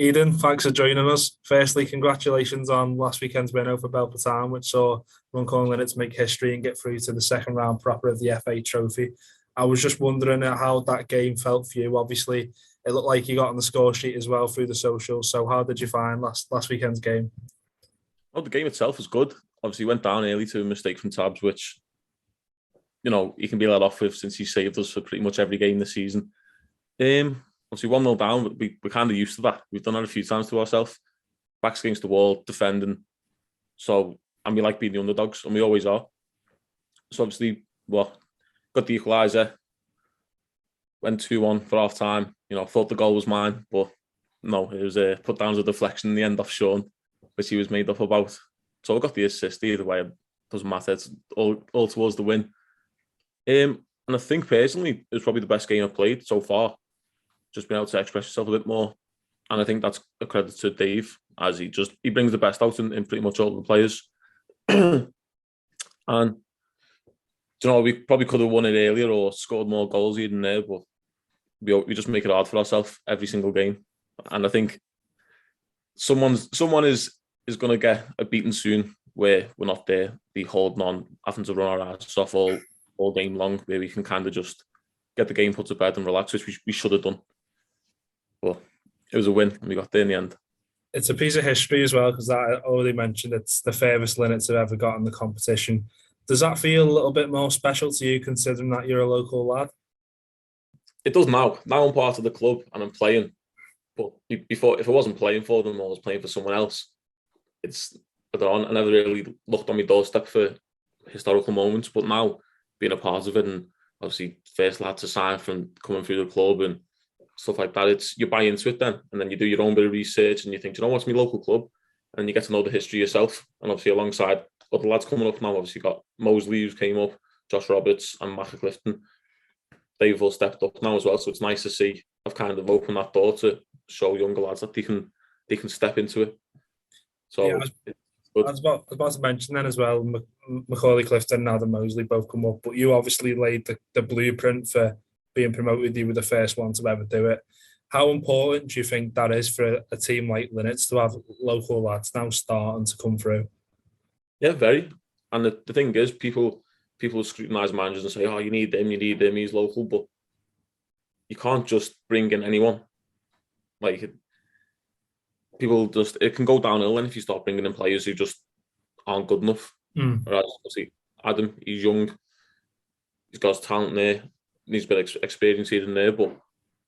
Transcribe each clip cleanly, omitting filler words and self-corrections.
Eden, thanks for joining us. Firstly, congratulations on last weekend's win over Belper Town, which saw Runcorn Linnets make history and get through to the second round proper of the FA Trophy. I was just wondering how that game felt for you. Obviously, it looked like you got on the score sheet as well through the socials. So, how did you find last weekend's game? Oh, the game itself was good. Obviously, went down early to a mistake from Tabs, which he can be let off with since he saved us for pretty much every game this season. Obviously 1-0 down, but we're kind of used to that. We've done that a few times to ourselves. Backs against the wall, defending. And we like being the underdogs, and we always are. So obviously, got the equaliser. Went 2-1 for half time. Thought the goal was mine, but no, it was put down as a deflection in the end off Sean, which he was made up about. So I got the assist either way. It doesn't matter. It's all towards the win. And I think personally, it was probably the best game I've played so far. Just being able to express yourself a bit more. And I think that's a credit to Dave, as he brings the best out in pretty much all the players. And, we probably could have won it earlier or scored more goals even there, but we just make it hard for ourselves every single game. And I think someone is going to get a beating soon where we're not there, be holding on, having to run our asses off all game long, where we can kind of just get the game put to bed and relax, which we should have done. But it was a win, and we got there in the end. It's a piece of history as well, because I already mentioned it's the furthest Linnets have ever got in the competition. Does that feel a little bit more special to you, considering that you're a local lad? It does now. Now I'm part of the club and I'm playing. But before, if I wasn't playing for them or I was playing for someone else, I never really looked on my doorstep for historical moments. But now, being a part of it, and obviously first lad to sign from coming through the club and stuff like that, you buy into it then, and then you do your own bit of research and you think, what's my local club? And you get to know the history yourself. And obviously alongside other lads coming up now, obviously got Mosley who came up, Josh Roberts and Matt Clifton. They've all stepped up now as well. So it's nice to see I've kind of opened that door to show younger lads that they can step into it. So yeah, I was about to mention then as well, Macaulay Clifton and Adam Mosley both come up, but you obviously laid the blueprint for being promoted. You were the first one to ever do it. How important do you think that is for a team like Linnets to have local lads now starting to come through? Yeah, very. And the thing is, people scrutinise managers and say, you need him, he's local, but you can't just bring in anyone. Like, it can go downhill then if you start bringing in players who just aren't good enough. Whereas, obviously, Adam, he's young, he's got his talent there, needs a bit of experience here and there, but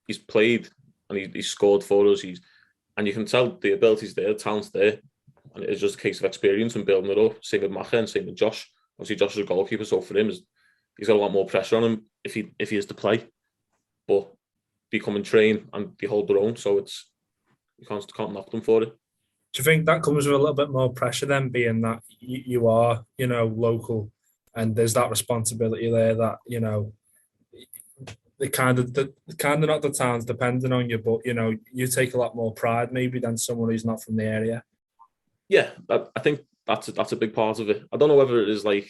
he's played and he's scored for us. And you can tell the ability's there, the talent's there, and it's just a case of experience and building it up. Same with Macha and same with Josh. Obviously, Josh is a goalkeeper, so for him, he's got a lot more pressure on him if he is to play. But they come and train and they hold their own, so you can't knock them for it. Do you think that comes with a little bit more pressure then, being that you are, local, and there's that responsibility there that, the kind of not the town's depending on you, but you take a lot more pride maybe than someone who's not from the area. Yeah, I think that's a big part of it. I don't know whether it is like,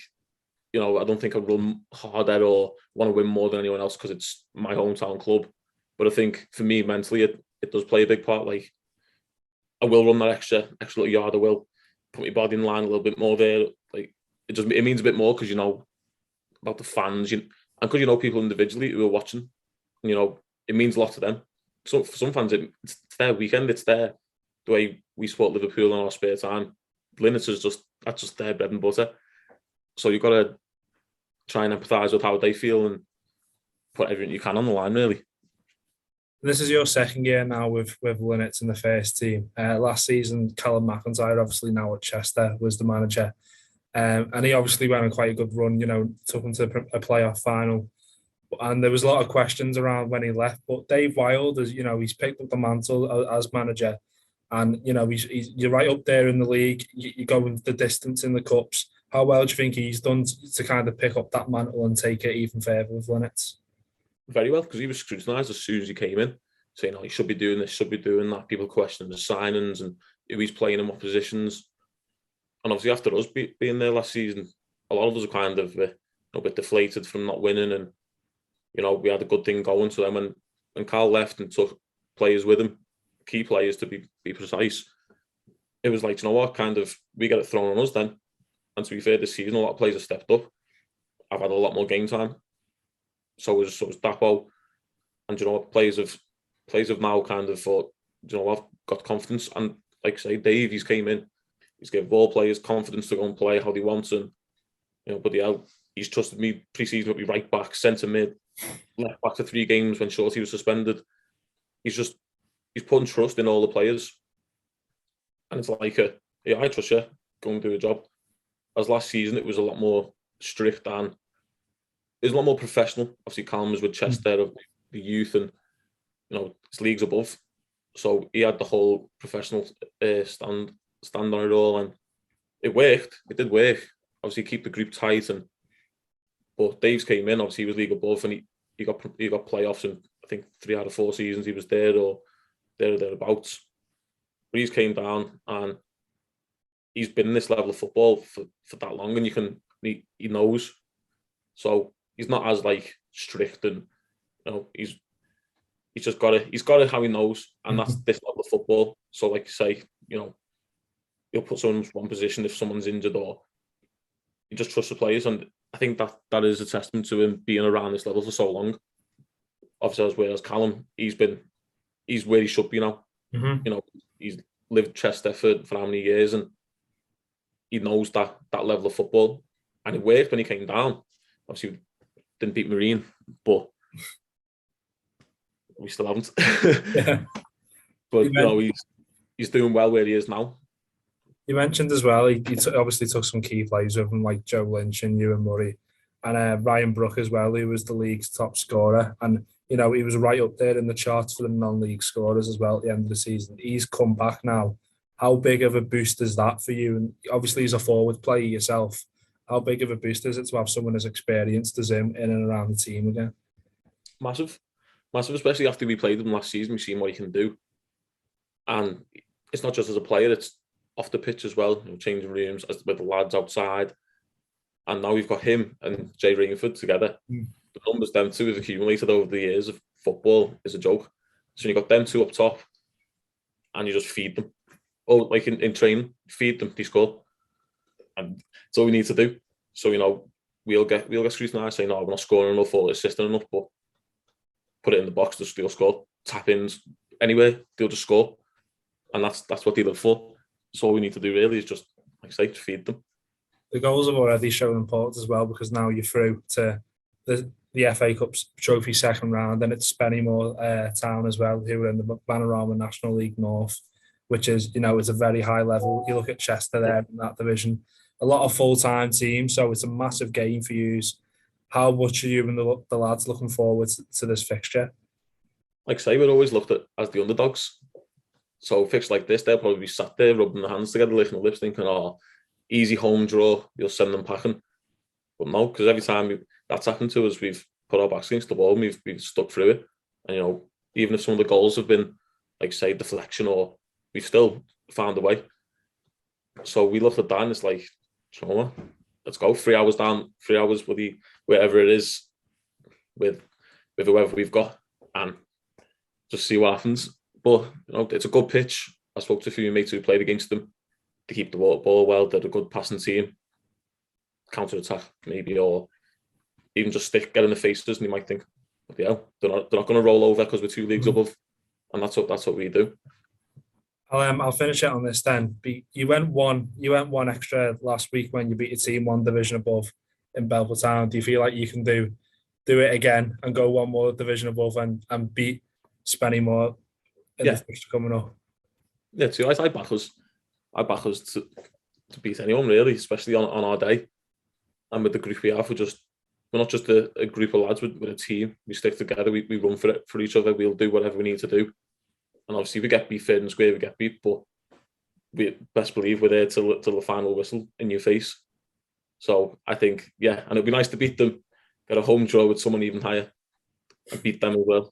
I don't think I run harder or want to win more than anyone else because it's my hometown club. But I think for me mentally, it does play a big part. Like, I will run that extra little yard. I will put my body in line a little bit more there. Like, it means a bit more because about the fans, and because people individually who are watching. It means a lot to them. So for some fans, it's their weekend. It's the way we support Liverpool in our spare time. Linnets that's just their bread and butter. So you've got to try and empathise with how they feel and put everything you can on the line, really. This is your second year now with Linnets in the first team. Last season, Callum McIntyre, obviously now at Chester, was the manager. And he obviously went on quite a good run, took him to a playoff final. And there was a lot of questions around when he left. But Dave Wild, he's picked up the mantle as manager. And, you're right up there in the league. You're going the distance in the cups. How well do you think he's done to kind of pick up that mantle and take it even further with Linnets? Very well, because he was scrutinised as soon as he came in, saying, he should be doing this, should be doing that. People questioning the signings and who he's playing in what positions. And obviously after us being there last season, a lot of us are kind of a bit deflated from not winning, and we had a good thing going. So then when Carl left and took players with him, key players to be precise. It was like, you know what, kind of, we get it thrown on us then. And to be fair, this season, a lot of players have stepped up. I've had a lot more game time. So was Dapo. And, you know what, players have now kind of thought, you know what, got confidence. And like I say, Dave, he's came in, he's given all players confidence to go and play how they want. And, you know, but he's trusted me pre-season with me right back, centre mid, left back for 3 games when Shorty was suspended. He's putting trust in all the players. And it's like, yeah, I trust you, go and do a job. As last season, it was a lot more strict and it was a lot more professional. Obviously, Callum was with Chester of the youth and, you know, his leagues above. So he had the whole professional stand on it all, and it worked. It did work. Obviously, keep the group tight, but Dave's came in. Obviously, he was league above, and he got playoffs in I think 3 out of 4 seasons he was there or thereabouts. But he's came down and he's been in this level of football for that long, and he knows. So he's not as like strict, and you know he's got it how he knows, and that's this level of football. So like you say, you know, he'll put someone in one position if someone's injured, or he just trusts the players, and I think that is a testament to him being around this level for so long. Obviously, whereas Callum, he's where he should be now. You know, he's lived Chester for how many years, and he knows that level of football, and it worked when he came down. Obviously, didn't beat Marine, but we still haven't. Yeah. But you know, he's doing well where he is now. You mentioned as well, he obviously took some key players with him, like Joe Lynch and Ewan Murray, and Ryan Brook as well, who was the league's top scorer. And, you know, he was right up there in the charts for the non-league scorers as well at the end of the season. He's come back now. How big of a boost is that for you? And obviously, he's a forward player yourself. How big of a boost is it to have someone as experienced as him in and around the team again? Massive, especially after we played him last season. We've seen what he can do. And it's not just as a player, it's off the pitch as well, you know, changing rooms with the lads outside. And now we've got him and Jay Rainford together. The numbers them two have accumulated over the years of football is a joke. So you've got them two up top and you just feed them. Oh, like in training, feed them, they score. And that's all we need to do. So, you know, we'll get scrutinised saying, no, we're not scoring enough or assisting enough, but put it in the box, they'll score. Tap-ins, anywhere, they'll just score. And that's what they live for. So all we need to do really is just, like I say, feed them. The goals have already shown importance as well, because now you're through to the FA Cup trophy second round, and it's Spennymoor Town as well, who are in the Panorama National League North, which is, you know, it's a very high level. You look at Chester there in that division, a lot of full-time teams, so it's a massive game for you. How much are you and the lads looking forward to this fixture? Like I say, we're always looked at as the underdogs. So fixed like this, they'll probably be sat there rubbing their hands together, licking their lips, thinking, oh, easy home draw, you'll send them packing. But no, because every time that's happened to us, we've put our backs against the wall and we've stuck through it. And, you know, even if some of the goals have been, like, say, deflection, or we've still found a way. So we looked at that and it's like, trauma, let's go. 3 hours down, 3 hours with wherever it is, with whoever we've got, and just see what happens. But, you know, it's a good pitch. I spoke to a few mates who played against them. They keep the ball well. They're a good passing team. Counter-attack, maybe, or even just get in the faces, and you might think, yeah, they're not going to roll over because we're 2 leagues above. And that's what we do. I'll finish it on this then. You went one extra last week when you beat a team 1 division above in Belper Town. Do you feel like you can do it again and go 1 more division above and beat Spennymoor in the fixture coming up? Yeah, too. I back us to beat anyone really, especially on our day. And with the group we have, we're not just a group of lads with a team. We stick together. We run for each other. We'll do whatever we need to do. And obviously, we get beat fair and square. We get beat, but we best believe we're there till the final whistle in your face. So I think, yeah, and it'd be nice to beat them, get a home draw with someone even higher, and beat them as well.